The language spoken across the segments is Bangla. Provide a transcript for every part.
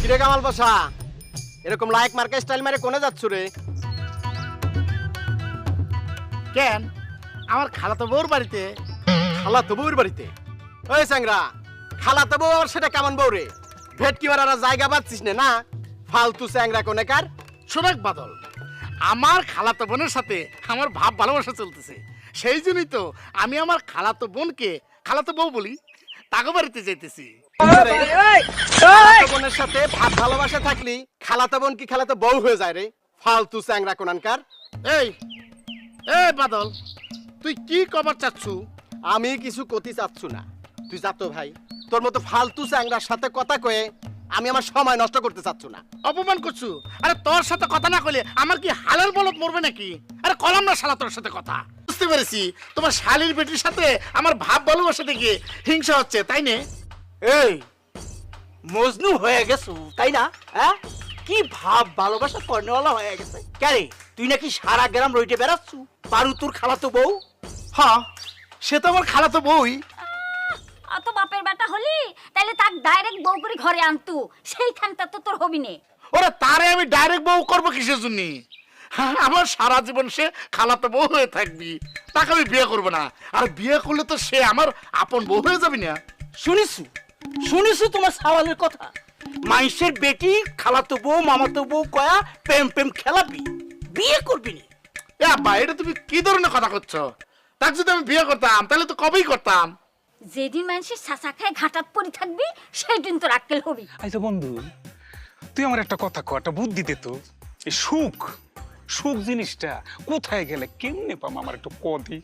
কিরে কামাল পাশা, এরকম লাইক মার্কা স্টাইল মারে কোনে যাচ্ছ রে? কেন আমার খালাতো বউর বাড়িতে। খালাতো বউর বাড়িতে? ওই স্যাংরা, খালাতো বউ আর সেটা কেমন বউ রে? ভেটকি মারার জায়গা পাচ্ছিস না? ফালতু স্যাংরা কোনেকার। শোনাক বাদল, আমার খালাতো বোনের সাথে আমার ভাব ভালোবাসা চলতেছে, সেই জন্যই তো আমি আমার খালাতো বোনকে খালাতো বউ বলি, তাকে বাড়িতে যাইতেছি। খালাতো বোনের সাথে ভাব ভালোবাসা থাকলি খালাতো বোন কি খালাতো বউ হয়ে যায় রে? ফালতু স্যাংরা কোনানকার। এই এই বাদল, তুই কি কবার চাচ্ছু? আমি কিছু কতি চাচ্ছু না, তুই যা তো ভাই। তোর মতো ফালতু স্যাংরার সাথে কথা কয়ে আমি আমার সময় নষ্ট করতে চাচ্ছু না। অপমান করছু? আরে তোর সাথে কথা না কইলে আমার কি হালাল বলদ মরবে নাকি? আরে কলাম না শালা তোর সাথে কথা। বুঝতে পেরেছি তোমার শালীর বেটির সাথে আমার ভাব ভালোবাসা দেখে হিংসা হচ্ছে, তাই না? এই মজনু হয়ে গেছো তাই না? হ্যাঁ, কি ভাব ভালোবাসা কর্নেওয়ালা হয়ে গেছে। কেরে তুই নাকি সারা গ্রাম রইতে বেড়াচ্ছু? পারু তোর খালাতো বউ? হ্যাঁ, সে তো আমার খালাতো বউই। অত বাপের বেটা হলি তাহলে তাক ডাইরেক্ট বউ করে ঘরে আনতু, সেইখানটা তো তোর হবি নে। ওরে তারে আমি ডাইরেক্ট বউ করবো কিসের জন্য? আমার সারা জীবন সে খালাতো বউ হয়ে থাকবি, তাকে আমি বিয়ে করবো না। আর বিয়ে করলে তো সে আমার আপন বউ হয়ে যাবি না। শুনিছু শুনিছু তোমার সাওয়ালের কথা? মাইসের বেটি খালাতো বউ মামাতো বউ কয়া প্রেম প্রেম খেলাবি, বিয়ে করবি না। এ আব্বা, এটা তুমি কি ধরনের কথা করছো? তাকে যদি আমি বিয়ে করতাম তাহলে তো কবেই করতাম। যেদিন মানুষের চাচা খায় ঘাটাত পড়ে থাকবি সেই দিন তোর আক্কেল হবি। আচ্ছা বন্ধু, তুই আমার একটা কথা কো, একটা বুদ্ধি দে তো। এই সুখ সুখ জিনিসটা কোথায় গেলে কেমনে পাম, আমার একটু কদি।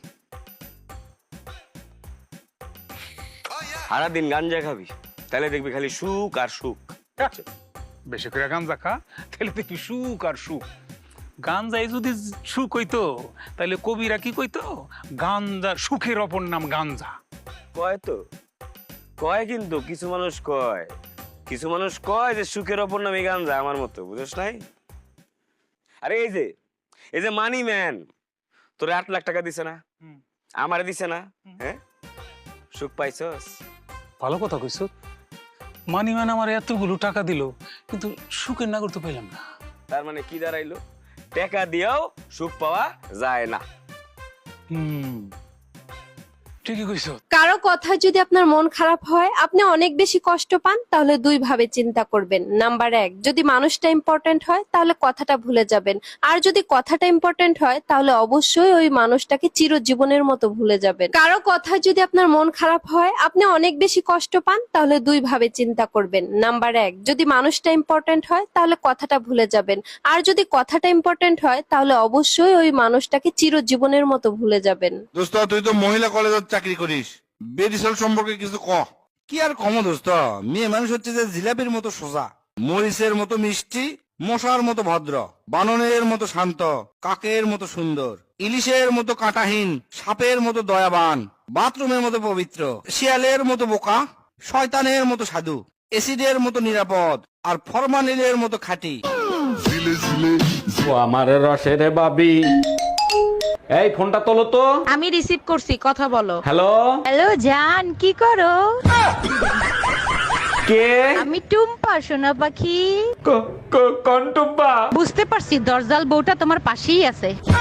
সারাদিন গাঞ্জা খাবি, তাহলে দেখবি খালি সুখ আর সুখ। বেশি করে গাঞ্জা খা, তাহলে দেখবি সুখ আর সুখ। গাঞ্জাই যদি সুখ হইতো তাহলে কবিরা কি কইতো? গাঞ্জা, সুখের অপর নাম গাঞ্জা। কয় তো কয়, কিন্তু কিছু মানুষ কয়, কিছু মানুষ কয় যে সুখের অপর নামে গাঞ্জা, আমার মতো, বুঝছ নাই? আরে এই যে মানি ম্যান তোরে 8 লাখ টাকা দিছে না, আমারে দিছে না, হ্যাঁ? সুখ পাইছস? ভালো কথা কইছ। মানি ম্যান আমার এতগুলো টাকা দিল, কিন্তু সুখের নাগর তো পাইলাম না। তার মানে কি দাঁড়াইলো? টাকা দিয়েও সুখ পাওয়া যায় না। ঠিকই কইছ। কারো কথা যদি আপনার মন খারাপ হয়, আপনি অনেক বেশি কষ্ট পান, তাহলে দুই ভাবে চিন্তা করবেন। নাম্বার 1, যদি মানুষটা ইম্পর্টেন্ট হয় তাহলে কথাটা ভুলে যাবেন, আর যদি কথাটা ইম্পর্টেন্ট হয় তাহলে অবশ্যই ওই মানুষটাকে চিরজীবনের মতো ভুলে যাবেন। কারো কথা যদি আপনার মন খারাপ হয়, আপনি অনেক বেশি কষ্ট পান, তাহলে দুই ভাবে চিন্তা করবেন। নাম্বার 1, যদি মানুষটা ইম্পর্টেন্ট হয় তাহলে কথাটা ভুলে যাবেন, আর যদি কথাটা ইম্পর্টেন্ট হয় তাহলে অবশ্যই ওই মানুষটাকে চিরজীবনের মতো ভুলে যাবেন। দোস্ত, তুই তো মহিলা কলেজত চাকরি করিস, বেরিসল সম্পর্কে কিছু ক। কি আর কম দোস্ত, মেয়ে মানুষ হচ্ছে যে জিলাপির মতো সোজা, মরিচের মতো মিষ্টি, মশার মতো ভদ্র, বাননের মতো শান্ত, কাকের মতো সুন্দর, ইলিশের মতো কাঁটাহীন, সাপের মতো দয়াবান, বাথরুমের মতো পবিত্র, শিয়ালের মতো বোকা, শয়তানের মতো সাধু, এসিডের মতো নিরাপদ, আর ফরমালিনের মতো খাঁটি। ও আমার রসের বাবি, এই ফোনটা তোলো তো। আমি রিসিভ করছি, কথা বলো। হ্যালো হ্যালো জান, কি করো? কে? আমি টুম্পা, সোনা পাখি। কোন টুম্পা? বুঝতে পারছি, দরজাল বউটা তোমার পাশেই আছে।